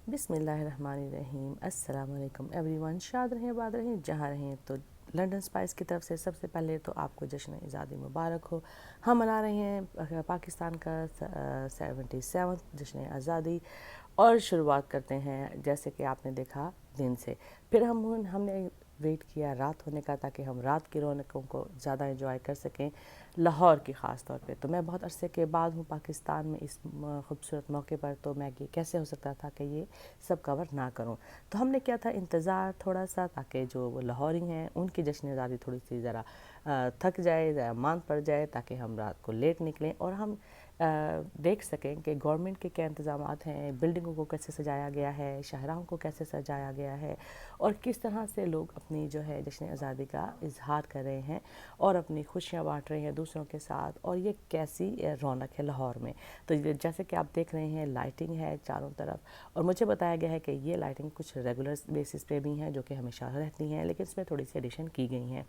بسم اللہ الرحمن الرحیم۔ السلام علیکم ایوری ون۔ شاد رہیں آباد رہیں جہاں رہیں۔ تو لنڈن اسپائس کی طرف سے سب سے پہلے تو آپ کو جشن آزادی مبارک ہو۔ ہم منا رہے ہیں پاکستان کا 77 جشن آزادی، اور شروعات کرتے ہیں جیسے کہ آپ نے دیکھا دن سے، پھر ہم نے ویٹ کیا رات ہونے کا تاکہ ہم رات کی رونقوں کو زیادہ انجوائے کر سکیں، لاہور کی خاص طور پہ۔ تو میں بہت عرصے کے بعد ہوں پاکستان میں اس خوبصورت موقع پر، تو میں یہ کیسے ہو سکتا تھا کہ یہ سب کور نہ کروں۔ تو ہم نے کیا تھا انتظار تھوڑا سا، تاکہ جو وہ لاہوری ہیں ان کی جشن آزادی تھوڑی سی ذرا تھک جائے، ذرا مان پڑ جائے، تاکہ ہم رات کو لیٹ نکلیں اور ہم دیکھ سکیں کہ گورنمنٹ کے کیا انتظامات ہیں، بلڈنگوں کو کیسے سجایا گیا ہے، شاہراہوں کو کیسے سجایا گیا ہے، اور کس طرح سے لوگ اپنی جو ہے جشن آزادی کا اظہار کر رہے ہیں اور اپنی خوشیاں بانٹ رہے ہیں دوسروں کے ساتھ، اور یہ کیسی رونق ہے لاہور میں۔ تو جیسے کہ آپ دیکھ رہے ہیں لائٹنگ ہے چاروں طرف، اور مجھے بتایا گیا ہے کہ یہ لائٹنگ کچھ ریگولر بیسس پہ بھی ہیں جو کہ ہمیشہ رہتی ہیں، لیکن اس میں تھوڑی سی ایڈیشن کی گئی ہیں،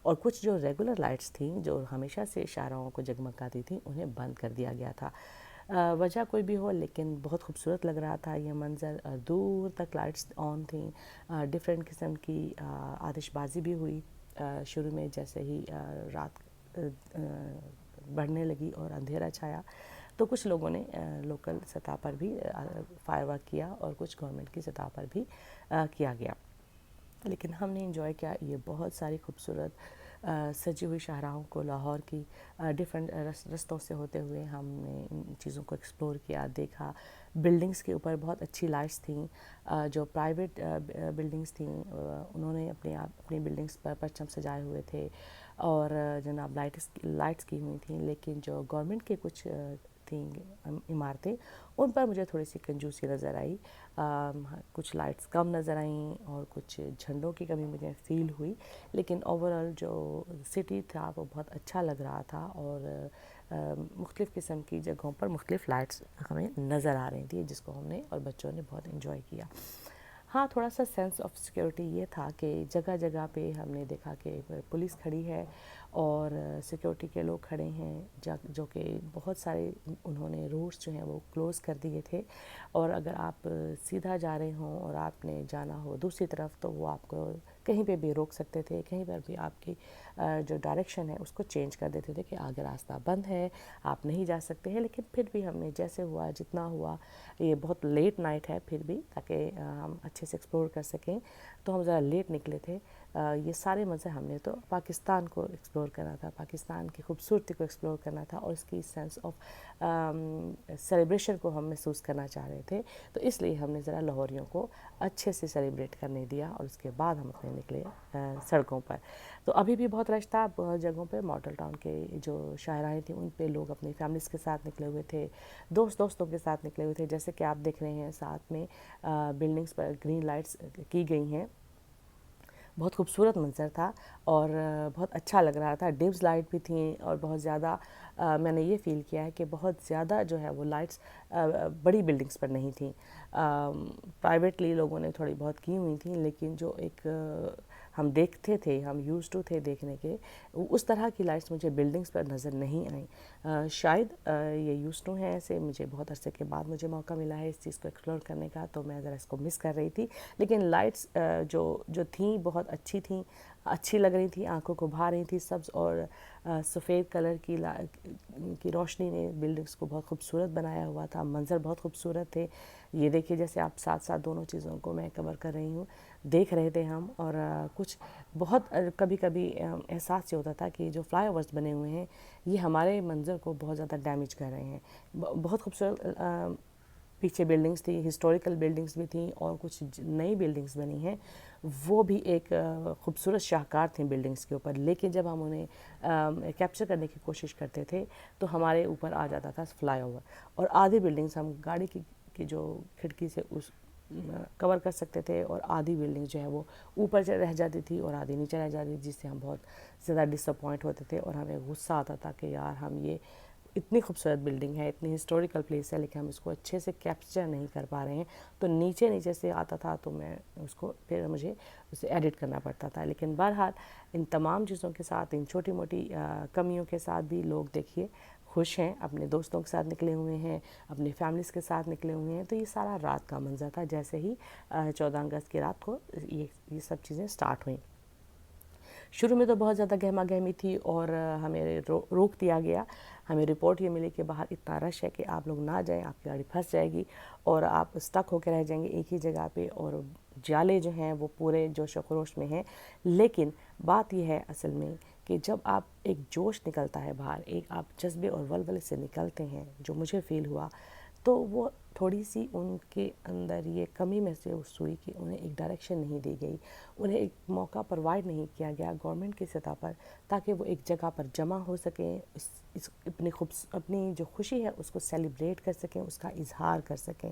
اور کچھ جو ریگولر لائٹس تھیں جو ہمیشہ سے شاہراہوں کو جگمگاتی تھیں انہیں بند کر دیا گیا تھا۔ وجہ کوئی بھی ہو، لیکن بہت خوبصورت لگ رہا تھا یہ منظر۔ دور تک لائٹس آن تھیں، ڈفرینٹ قسم کی آتش بازی بھی ہوئی شروع میں، جیسے ہی رات بڑھنے لگی اور اندھیرا چھایا تو کچھ لوگوں نے لوکل سطح پر بھی فائر ورک کیا، اور کچھ گورنمنٹ کی سطح پر بھی کیا گیا، لیکن ہم نے انجوائے کیا یہ بہت ساری خوبصورت سجی ہوئی شاہراہوں کو لاہور کی ڈفرینٹ رستوں سے ہوتے ہوئے ہم نے ان چیزوں کو ایکسپلور کیا، دیکھا۔ بلڈنگز کے اوپر بہت اچھی لائٹس تھیں، جو پرائیویٹ بلڈنگز تھیں انہوں نے اپنی بلڈنگز پر پرچم سجائے ہوئے تھے، اور جناب لائٹس کی ہوئی تھیں، لیکن جو گورنمنٹ کے کچھ تھیں عمارتیں ان پر مجھے تھوڑی سی کنجوسی نظر آئی، کچھ لائٹس کم نظر آئیں اور کچھ جھنڈوں کی کمی مجھے فیل ہوئی، لیکن اوورآل جو سٹی تھا وہ بہت اچھا لگ رہا تھا، اور مختلف قسم کی جگہوں پر مختلف لائٹس ہمیں نظر آ رہی تھیں، جس کو ہم نے اور بچوں نے بہت انجوائے کیا۔ ہاں تھوڑا سا سینس آف سیکیورٹی یہ تھا کہ جگہ جگہ پہ ہم نے دیکھا کہ پولیس کھڑی ہے اور سیکیورٹی کے لوگ کھڑے ہیں، جو کہ بہت سارے انہوں نے روٹس جو ہیں وہ کلوز کر دیے تھے، اور اگر آپ سیدھا جا رہے ہوں اور آپ نے جانا ہو دوسری طرف تو وہ آپ کو کہیں پہ بھی روک سکتے تھے، کہیں پر بھی آپ کی جو ڈائریکشن ہے اس کو چینج کر دیتے تھے کہ آگے راستہ بند ہے، آپ نہیں جا سکتے ہیں۔ لیکن پھر بھی ہم نے جیسے ہوا جتنا ہوا، یہ بہت لیٹ نائٹ ہے پھر بھی، تاکہ ہم اچھے سے ایکسپلور کر سکیں، تو ہم ذرا لیٹ نکلے تھے۔ یہ سارے مزے ہم نے تو پاکستان کو ایکسپلور کرنا تھا، پاکستان کی خوبصورتی کو ایکسپلور کرنا تھا، اور اس کی سینس آف سیلیبریشن کو ہم محسوس کرنا چاہ رہے تھے، تو اس لیے ہم نے ذرا لاہوریوں کو اچھے سے سیلیبریٹ کرنے دیا، اور اس کے بعد ہم اپنے نکلے سڑکوں پر۔ تو ابھی بھی بہت رش تھا بہت جگہوں پہ، ماڈل ٹاؤن کے جو شاہراہیں تھیں ان پہ لوگ اپنی فیملیز کے ساتھ نکلے ہوئے تھے، دوستوں کے ساتھ نکلے ہوئے تھے، جیسے کہ آپ دیکھ رہے ہیں ساتھ میں بلڈنگز پر گرین لائٹس کی گئی ہیں، بہت خوبصورت منظر تھا اور بہت اچھا لگ رہا تھا۔ ڈیمز لائٹ بھی تھیں، اور بہت زیادہ میں نے یہ فیل کیا ہے کہ بہت زیادہ جو ہے وہ لائٹس بڑی بلڈنگز پر نہیں تھیں، پرائیویٹلی لوگوں نے تھوڑی بہت کی ہوئی تھیں، لیکن جو ایک ہم دیکھتے تھے، ہم یوز ٹو تھے دیکھنے کے، اس طرح کی لائٹس مجھے بلڈنگز پر نظر نہیں آئیں۔ شاید یہ یوز ٹو ہیں ایسے، مجھے بہت عرصے کے بعد مجھے موقع ملا ہے اس چیز کو ایکسپلور کرنے کا، تو میں ذرا اس کو مس کر رہی تھی، لیکن لائٹس جو تھیں بہت اچھی تھیں، اچھی لگ رہی تھیں، آنکھوں کو بھا رہی تھیں۔ سبز اور سفید کلر کی روشنی نے بلڈنگز کو بہت خوبصورت بنایا ہوا تھا، منظر بہت خوبصورت تھے۔ یہ دیکھیے جیسے آپ ساتھ ساتھ دونوں چیزوں کو میں کور کر رہی ہوں، دیکھ رہے تھے ہم، اور کچھ بہت کبھی کبھی احساس یہ ہوتا تھا کہ جو فلائی اوورس بنے ہوئے ہیں یہ ہمارے منظر کو بہت زیادہ ڈیمیج کر رہے ہیں۔ بہت خوبصورت پیچھے بلڈنگز تھی، ہسٹوریکل بلڈنگز بھی تھیں، اور کچھ نئی بلڈنگز بنی ہیں، وہ بھی ایک خوبصورت شاہکار تھیں بلڈنگز کے اوپر، لیکن جب ہم انہیں کیپچر کرنے کی کوشش کرتے تھے تو ہمارے اوپر آ جاتا تھا فلائی اوور، اور آدھی بلڈنگز ہم گاڑی کی جو کھڑکی سے اس کور کر سکتے تھے، اور آدھی بلڈنگ جو ہے وہ اوپر رہ جاتی تھی اور آدھی نیچے رہ جاتی تھی، جس سے ہم بہت زیادہ ڈس اپوائنٹ ہوتے تھے، اور ہمیں غصہ آتا تھا کہ یار ہم یہ اتنی خوبصورت بلڈنگ ہے، اتنی ہسٹوریکل پلیس ہے، لیکن ہم اس کو اچھے سے کیپچر نہیں کر پا رہے ہیں۔ تو نیچے سے آتا تھا تو میں اس کو پھر مجھے اسے ایڈٹ کرنا پڑتا تھا، لیکن بہرحال ان تمام چیزوں کے ساتھ، ان چھوٹی موٹی کمیوں کے ساتھ بھی لوگ دیکھیے خوش ہیں، اپنے دوستوں کے ساتھ نکلے ہوئے ہیں، اپنی فیملیز کے ساتھ نکلے ہوئے ہیں. تو یہ سارا رات کا منظر تھا جیسے ہی 14 اگست کی رات کو یہ سب چیزیں سٹارٹ ہوئیں. شروع میں تو بہت زیادہ گہما گہمی تھی اور ہمیں روک دیا گیا. ہمیں رپورٹ یہ ملی کہ باہر اتنا رش ہے کہ آپ لوگ نہ جائیں، آپ کی گاڑی پھنس جائے گی اور آپ اسٹک ہو کے رہ جائیں گے ایک ہی جگہ پہ، اور جالے جو ہیں وہ پورے جوش و خروش میں ہیں. لیکن بات یہ ہے اصل میں کہ جب آپ ایک جوش نکلتا ہے باہر، ایک آپ جذبے اور ولولے سے نکلتے ہیں، جو مجھے فیل ہوا، تو وہ تھوڑی سی ان کے اندر یہ کمی محسوس ہوئی کہ انہیں ایک ڈائریکشن نہیں دی گئی، انہیں ایک موقع پرووائڈ نہیں کیا گیا گورنمنٹ کی سطح پر تاکہ وہ ایک جگہ پر جمع ہو سکیں، اپنی جو خوشی ہے اس کو سیلیبریٹ کر سکیں، اس کا اظہار کر سکیں.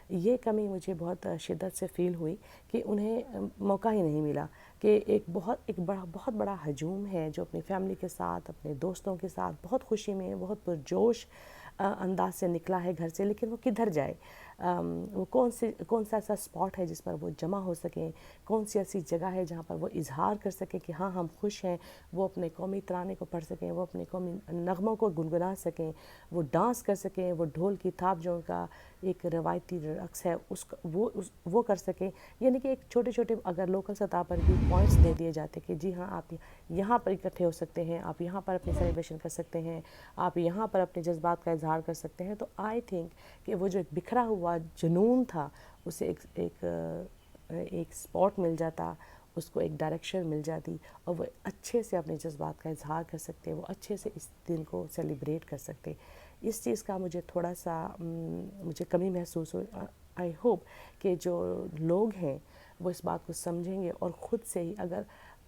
یہ کمی مجھے بہت شدت سے فیل ہوئی کہ انہیں موقع ہی نہیں ملا کہ بہت بڑا ہجوم ہے جو اپنی فیملی کے ساتھ، اپنے دوستوں کے ساتھ بہت خوشی میں، بہت پرجوش انداز سے نکلا ہے گھر سے، لیکن وہ کدھر جائے؟ وہ کون سا ایسا اسپاٹ ہے جس پر وہ جمع ہو سکیں؟ کون سی ایسی جگہ ہے جہاں پر وہ اظہار کر سکیں کہ ہاں ہم خوش ہیں؟ وہ اپنے قومی ترانے کو پڑھ سکیں، وہ اپنے قومی نغموں کو گنگنا سکیں، وہ ڈانس کر سکیں، وہ ڈھول کی تھاپ جو ان کا ایک روایتی رقص ہے وہ کر سکیں. یعنی کہ ایک چھوٹے چھوٹے اگر لوکل سطح پر بھی پوائنٹس دے دیے جاتے کہ جی ہاں آپ یہاں پر اکٹھے ہو سکتے ہیں، آپ یہاں پر اپنی سیلیبریشن کر سکتے ہیں، آپ یہاں پر اپنے جذبات کا اظہار کر سکتے ہیں، تو آئی تھنک کہ وہ جو ایک بکھرا ہوا جنون تھا اسے ایک اسپاٹ مل جاتا، اس کو ایک ڈائریکشن مل جاتی اور وہ اچھے سے اپنے جذبات کا اظہار کر سکتے، وہ اچھے سے اس دن کو سیلیبریٹ کر سکتے. اس چیز کا مجھے تھوڑا سا مجھے کمی محسوس ہوئی. آئی ہوپ کہ جو لوگ ہیں وہ اس بات کو سمجھیں گے اور خود سے ہی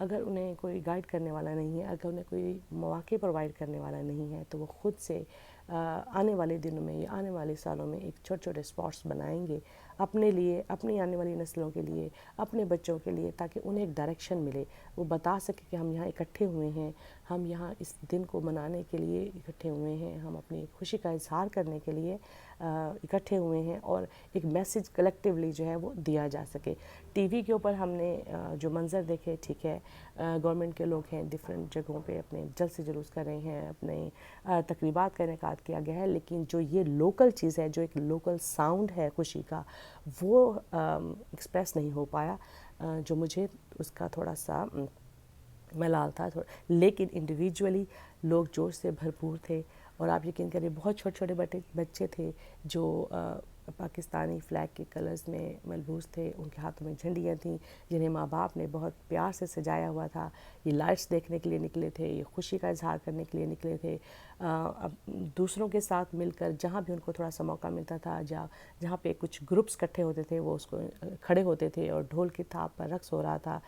اگر انہیں کوئی گائیڈ کرنے والا نہیں ہے، اگر انہیں کوئی مواقع پرووائڈ کرنے والا نہیں ہے، تو وہ خود سے آنے والے دنوں میں یا آنے والے سالوں میں ایک چھوٹے چھوٹے اسپاٹس بنائیں گے اپنے لیے، اپنی آنے والی نسلوں کے لیے، اپنے بچوں کے لیے، تاکہ انہیں ایک ڈائریکشن ملے، وہ بتا سکے کہ ہم یہاں اکٹھے ہوئے ہیں، ہم یہاں اس دن کو منانے کے لیے اکٹھے ہوئے ہیں، ہم اپنی خوشی کا اظہار کرنے کے لیے اکٹھے ہوئے ہیں، اور ایک میسیج کلیکٹیولی جو ہے وہ دیا جا سکے. ٹی وی کے اوپر ہم نے جو منظر دیکھے، ٹھیک ہے گورنمنٹ کے لوگ ہیں ڈفرینٹ جگہوں پہ اپنے جلسے جلوس کر رہے ہیں، اپنے تقریبات کا انعقاد کیا گیا ہے، لیکن جو یہ لوکل چیز ہے، جو ایک لوکل ساؤنڈ ہے خوشی کا، وہ ایکسپریس نہیں ہو پایا، جو مجھے اس کا تھوڑا سا ملال تھا. لیکن انڈیویجولی لوگ جوش سے بھرپور تھے، اور آپ یقین کریں بہت چھوٹے چھوٹے بچے تھے جو پاکستانی فلیگ کے کلرز میں ملبوس تھے، ان کے ہاتھوں میں جھنڈیاں تھیں جنہیں ماں باپ نے بہت پیار سے سجایا ہوا تھا. یہ لائٹس دیکھنے کے لیے نکلے تھے، یہ خوشی کا اظہار کرنے کے لیے نکلے تھے، دوسروں کے ساتھ مل کر جہاں بھی ان کو تھوڑا سا موقع ملتا تھا، جہاں پہ کچھ گروپس اکٹھے ہوتے تھے وہ اس کو کھڑے ہوتے تھے اور ڈھول کی تھاپ پر رقص ہو رہا تھا.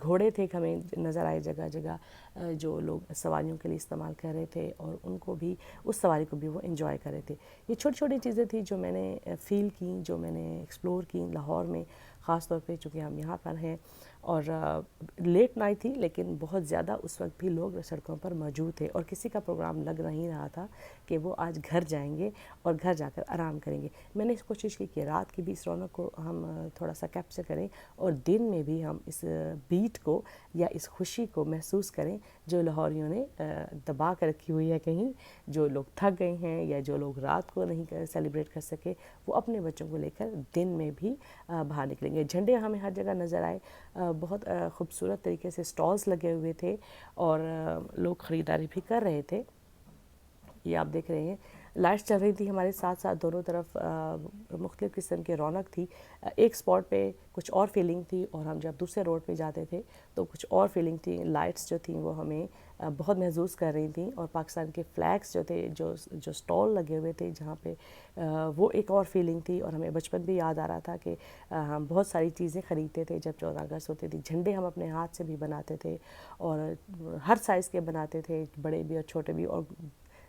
گھوڑے تھے ہمیں نظر آئے جگہ جگہ جو لوگ سواریوں کے لیے استعمال کر رہے تھے، اور ان کو بھی اس سواری کو بھی وہ انجوائے کر رہے تھے. یہ چھوٹی چھوٹی چیزیں تھیں جو میں نے فیل کیں، جو میں نے ایکسپلور کیں لاہور میں، خاص طور پہ چونکہ ہم یہاں پر ہیں. اور لیٹ نائٹ تھی لیکن بہت زیادہ اس وقت بھی لوگ سڑکوں پر موجود تھے، اور کسی کا پروگرام لگ نہیں رہا تھا کہ وہ آج گھر جائیں گے اور گھر جا کر آرام کریں گے. میں نے کوشش کی کہ رات کی بھی اس رونق کو ہم تھوڑا سا کیپچر کریں، اور دن میں بھی ہم اس بیٹ کو یا اس خوشی کو محسوس کریں جو لاہوریوں نے دبا کر رکھی ہوئی ہے کہیں. جو لوگ تھک گئے ہیں یا جو لوگ رات کو نہیں سیلیبریٹ کر سکے، وہ اپنے بچوں کو لے کر دن میں بھی باہر نکلیں گے. جھنڈے ہمیں ہر جگہ نظر آئے، بہت خوبصورت طریقے سے سٹالز لگے ہوئے تھے اور لوگ خریداری بھی کر رہے تھے. یہ آپ دیکھ رہے ہیں لائٹس چل رہی تھی ہمارے ساتھ ساتھ دونوں طرف، مختلف قسم کے رونق تھی. ایک سپاٹ پہ کچھ اور فیلنگ تھی، اور ہم جب دوسرے روڈ پہ جاتے تھے تو کچھ اور فیلنگ تھی. لائٹس جو تھیں وہ ہمیں بہت محظوظ کر رہی تھیں، اور پاکستان کے فلیگس جو تھے، جو سٹال لگے ہوئے تھے جہاں پہ، وہ ایک اور فیلنگ تھی. اور ہمیں بچپن بھی یاد آ رہا تھا کہ ہم بہت ساری چیزیں خریدتے تھے جب 14 اگست ہوتی تھی. جھنڈے ہم اپنے ہاتھ سے بھی بناتے تھے، اور ہر سائز کے بناتے تھے، بڑے بھی اور چھوٹے بھی، اور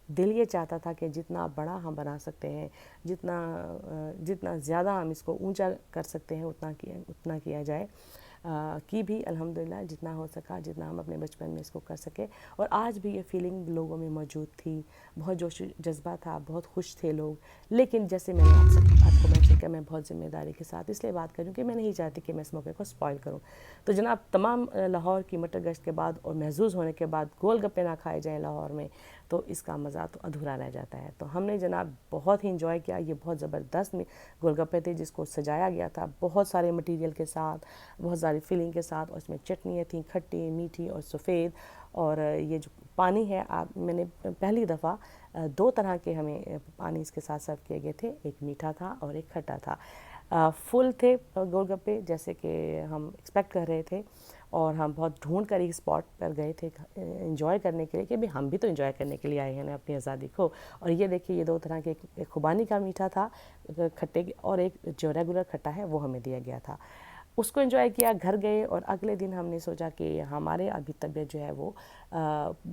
دل یہ چاہتا تھا کہ جتنا بڑا ہم بنا سکتے ہیں، جتنا زیادہ ہم اس کو اونچا کر سکتے ہیں اتنا کیا جائے. کی بھی الحمدللہ جتنا ہو سکا، جتنا ہم اپنے بچپن میں اس کو کر سکے. اور آج بھی یہ فیلنگ لوگوں میں موجود تھی، بہت جوش جذبہ تھا، بہت خوش تھے لوگ. لیکن جیسے میں نے آپ کو مینشن کیا، میں بہت ذمہ داری کے ساتھ اس لیے بات کروں کہ میں نہیں چاہتی کہ میں اس موقع کو اسپوائل کروں. تو جناب تمام لاہور کی مٹر گشت کے بعد اور محظوظ ہونے کے بعد گول گپے نہ کھائے جائیں لاہور میں، تو اس کا مزہ تو ادھورا رہ جاتا ہے۔ تو ہم نے جناب بہت ہی انجوائے کیا، یہ بہت زبردست گول گپے تھے جس کو سجایا گیا تھا بہت سارے مٹیریل کے ساتھ، بہت ساری فیلنگ کے ساتھ، اور اس میں چٹنیاں تھیں کھٹی میٹھی اور سفید، اور یہ جو پانی ہے میں نے پہلی دفعہ 2 طرح کے ہمیں پانی اس کے ساتھ سرو کیے گئے تھے، ایک میٹھا تھا اور ایک کھٹا تھا۔ فل تھے گول گپے جیسے کہ ہم ایکسپیکٹ کر رہے تھے، اور ہم بہت ڈھونڈ کر ایک اسپاٹ پر گئے تھے انجوائے کرنے کے لیے کہ ہم بھی تو انجوائے کرنے کے لیے آئے ہیں نا اپنی آزادی کو۔ اور یہ دیکھیے یہ 2 طرح کے، ایک خوبانی کا میٹھا تھا کھٹے، اور ایک جو ریگولر کھٹا ہے وہ ہمیں دیا گیا تھا۔ اس کو انجوائے کیا، گھر گئے، اور اگلے دن ہم نے سوچا کہ ہمارے ابھی طبیعت جو ہے وہ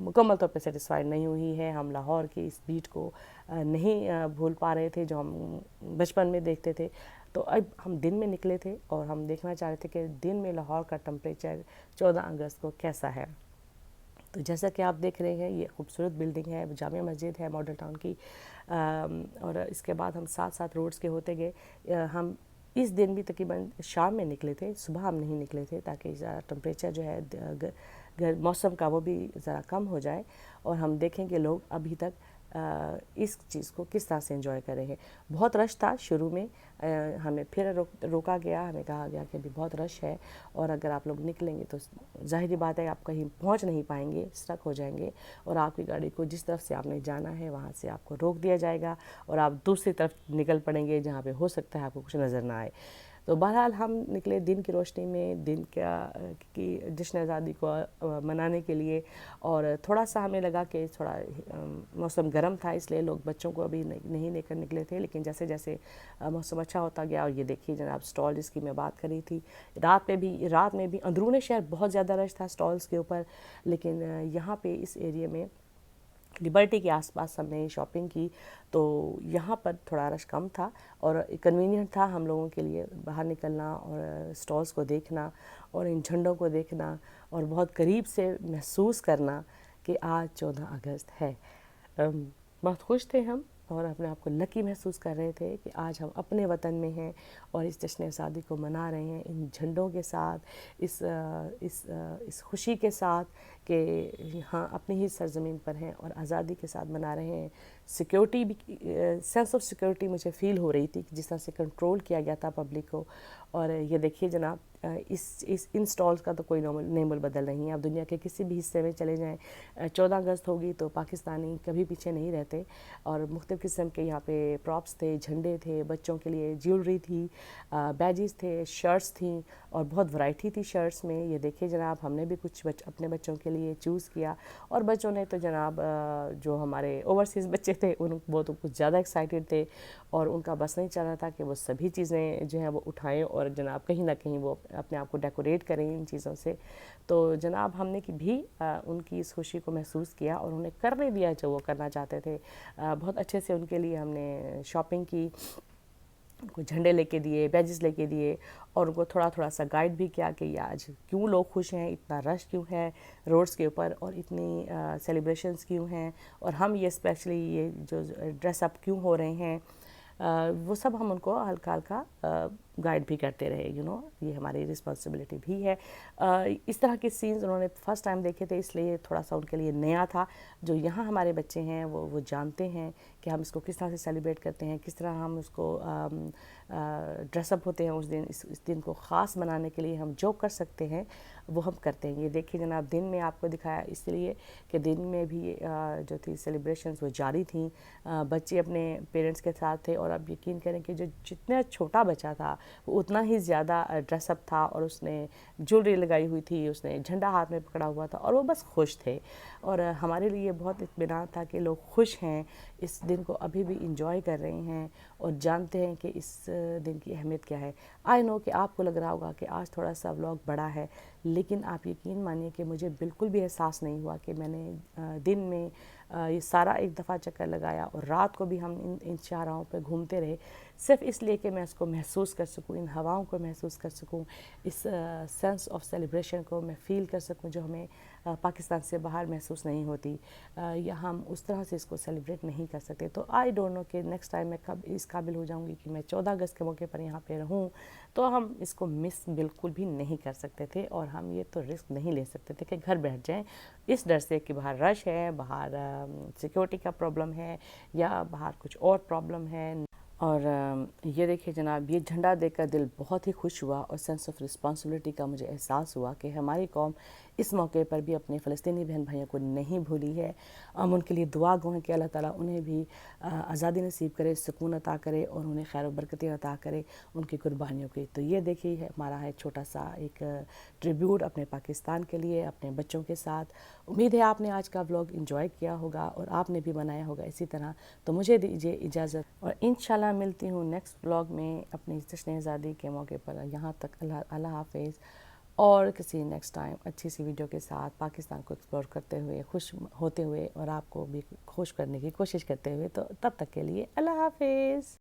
مکمل طور پہ سیٹسفائیڈ نہیں ہوئی ہے، ہم لاہور کی اس بیٹ کو نہیں بھول پا رہے تھے جو ہم بچپن میں دیکھتے تھے۔ تو اب ہم دن میں نکلے تھے اور ہم دیکھنا چاہ رہے تھے کہ دن میں لاہور کا ٹمپریچر 14 اگست کو کیسا ہے۔ تو جیسا کہ آپ دیکھ رہے ہیں یہ خوبصورت بلڈنگ ہے، جامع مسجد ہے ماڈل ٹاؤن کی، اور اس کے بعد ہم ساتھ ساتھ روڈز کے ہوتے گئے۔ ہم اس دن بھی تقریباً شام میں نکلے تھے، صبح ہم نہیں نکلے تھے تاکہ ٹمپریچر جو ہے موسم کا وہ بھی ذرا کم ہو جائے، اور ہم دیکھیں کہ لوگ ابھی تک اس چیز کو کس طرح سے انجوائے کر رہے ہیں۔ بہت رش تھا شروع میں، ہمیں پھر روکا گیا، ہمیں کہا گیا کہ ابھی بہت رش ہے، اور اگر آپ لوگ نکلیں گے تو ظاہری بات ہے آپ کہیں پہنچ نہیں پائیں گے، اسٹک ہو جائیں گے، اور آپ کی گاڑی کو جس طرف سے آپ نے جانا ہے وہاں سے آپ کو روک دیا جائے گا، اور آپ دوسری طرف نکل پڑیں گے جہاں پہ ہو سکتا ہے آپ کو کچھ نظر نہ آئے۔ تو بہرحال ہم نکلے دن کی روشنی میں، دن کی جشن آزادی کو منانے کے لیے، اور تھوڑا سا ہمیں لگا کہ تھوڑا موسم گرم تھا اس لیے لوگ بچوں کو ابھی نہیں لے کر نکلے تھے، لیکن جیسے جیسے موسم اچھا ہوتا گیا، اور یہ دیکھیے جناب سٹال جس کی میں بات کر رہی تھی، رات میں بھی اندرون شہر بہت زیادہ رش تھا سٹالز کے اوپر، لیکن یہاں پہ اس ایریے میں لبرٹی کے آس پاس ہم نے شاپنگ کی تو یہاں پر تھوڑا رش کم تھا، اور کنوینئنٹ تھا ہم لوگوں کے لیے باہر نکلنا اور سٹالز کو دیکھنا اور ان جھنڈوں کو دیکھنا، اور بہت قریب سے محسوس کرنا کہ آج 14 اگست ہے۔ بہت خوش تھے ہم، اور اپنے آپ کو لکی محسوس کر رہے تھے کہ آج ہم اپنے وطن میں ہیں اور اس جشن آزادی کو منا رہے ہیں ان جھنڈوں کے ساتھ، اس خوشی کے ساتھ کہ ہاں اپنی ہی سرزمین پر ہیں اور آزادی کے ساتھ منا رہے ہیں۔ سیکیورٹی بھی، سینس آف سیکیورٹی مجھے فیل ہو رہی تھی کہ جس طرح سے کنٹرول کیا گیا تھا پبلک کو۔ اور یہ دیکھیے جناب ان سٹالز کا تو کوئی نیم البدل نہیں ہے، آپ دنیا کے کسی بھی حصے میں چلے جائیں، 14 اگست ہوگی تو پاکستانی کبھی پیچھے نہیں رہتے، اور مختلف قسم کے یہاں پہ پراپس تھے، جھنڈے تھے، بچوں کے لیے جیولری تھی، بیجز تھے، شرٹس تھیں، اور بہت ورائٹی تھی شرٹس میں۔ یہ دیکھیے جناب ہم نے بھی کچھ اپنے بچوں کے لیے چوز کیا، اور بچوں نے تو جناب جو ہمارے اوورسیز بچے تھے وہ تو کچھ زیادہ ایکسائٹیڈ تھے، اور ان کا بس نہیں چل رہا تھا کہ وہ سبھی چیزیں جو ہیں وہ اٹھائیں اور جناب کہیں نہ کہیں وہ اپنے آپ کو ڈیکوریٹ کریں ان چیزوں سے۔ تو جناب ہم نے بھی ان کی اس خوشی کو محسوس کیا اور انہیں کرنے دیا جو وہ کرنا چاہتے تھے۔ بہت اچھے سے ان کے لیے ہم نے شاپنگ کی، ان کو جھنڈے لے کے دیے، بیجز لے کے دیے، اور ان کو تھوڑا سا گائیڈ بھی کیا کہ یہ آج کیوں لوگ خوش ہیں، اتنا رش کیوں ہے روڈز کے اوپر، اور اتنی سیلیبریشنز کیوں ہیں، اور ہم یہ اسپیشلی یہ جو ڈریس اپ کیوں ہو رہے ہیں، وہ سب ہم ان کو ہلکا ہلکا گائیڈ بھی کرتے رہے۔ یہ ہماری رسپانسبلٹی بھی ہے۔ اس طرح کے سینز انہوں نے فرسٹ ٹائم دیکھے تھے، اس لیے تھوڑا سا ان کے لیے نیا تھا۔ جو یہاں ہمارے بچے ہیں وہ جانتے ہیں کہ ہم اس کو کس طرح سے سیلیبریٹ کرتے ہیں، کس طرح ہم اس کو ڈریس اپ ہوتے ہیں اس دن، اس دن کو خاص منانے کے لیے ہم جو کر سکتے ہیں وہ ہم کرتے ہیں۔ یہ دیکھیے جناب دن میں آپ کو دکھایا اس لیے کہ دن میں بھی جو تھی سیلیبریشنز وہ جاری تھیں، بچے اپنے پیرنٹس کے ساتھ تھے، اور اب یقین کریں کہ جتنا چھوٹا بچہ تھا وہ اتنا ہی زیادہ ڈریس اپ تھا، اور اس نے جویلری لگائی ہوئی تھی، اس نے جھنڈا ہاتھ میں پکڑا ہوا تھا، اور وہ بس خوش تھے، اور ہمارے لیے بہت اطمینان تھا کہ لوگ خوش ہیں، اس دن کو ابھی بھی انجوائے کر رہے ہیں اور جانتے ہیں کہ اس دن کی اہمیت کیا ہے۔ آئی نو کہ آپ کو لگ رہا ہوگا کہ آج تھوڑا سا ولاگ بڑا ہے، لیکن آپ یقین مانیے کہ مجھے بالکل بھی احساس نہیں ہوا کہ میں نے دن میں یہ سارا ایک دفعہ چکر لگایا، اور رات کو بھی ہم ان شاہراہوں پہ گھومتے رہے، صرف اس لیے کہ میں اس کو محسوس کر سکوں، ان ہواؤں کو محسوس کر سکوں، اس سینس آف سیلیبریشن کو میں فیل کر سکوں جو ہمیں پاکستان سے باہر محسوس نہیں ہوتی، یا ہم اس طرح سے اس کو سیلیبریٹ نہیں کر سکتے. تو آئی ڈونٹ نو کہ نیکسٹ ٹائم میں کب اس قابل ہو جاؤں گی کہ میں 14 اگست کے موقع پر یہاں پہ رہوں. تو ہم اس کو مس بالکل بھی نہیں کر سکتے تھے، اور ہم یہ تو رسک نہیں لے سکتے تھے کہ گھر بیٹھ جائیں اس ڈر سے کہ باہر رش ہے، باہر سیکیورٹی کا پرابلم ہے، یا باہر کچھ اور پرابلم ہے. اور یہ دیکھیں جناب، یہ جھنڈا دیکھ کر دل بہت ہی خوش ہوا، اور سینس آف رسپانسبلٹی کا مجھے احساس ہوا کہ ہماری قوم اس موقع پر بھی اپنے فلسطینی بہن بھائیوں کو نہیں بھولی ہے. ہم ان کے لیے دعا گو ہیں کہ اللہ تعالیٰ انہیں بھی آزادی نصیب کرے، سکون عطا کرے، اور انہیں خیر و برکتیں عطا کرے ان کی قربانیوں کی. تو یہ دیکھیے ہے ہمارا ہے چھوٹا سا ایک ٹریبیوٹ اپنے پاکستان کے لیے، اپنے بچوں کے ساتھ. امید ہے آپ نے آج کا ولاگ انجوائے کیا ہوگا، اور آپ نے بھی بنایا ہوگا اسی طرح. تو مجھے دیجیے اجازت، اور انشاءاللہ ملتی ہوں نیکسٹ ولاگ میں اپنی جشن آزادی کے موقع پر. یہاں تک اللہ حافظ، اور کسی نیکسٹ ٹائم اچھی سی ویڈیو کے ساتھ پاکستان کو ایکسپلور کرتے ہوئے، خوش ہوتے ہوئے، اور آپ کو بھی خوش کرنے کی کوشش کرتے ہوئے. تو تب تک کے لیے اللہ حافظ.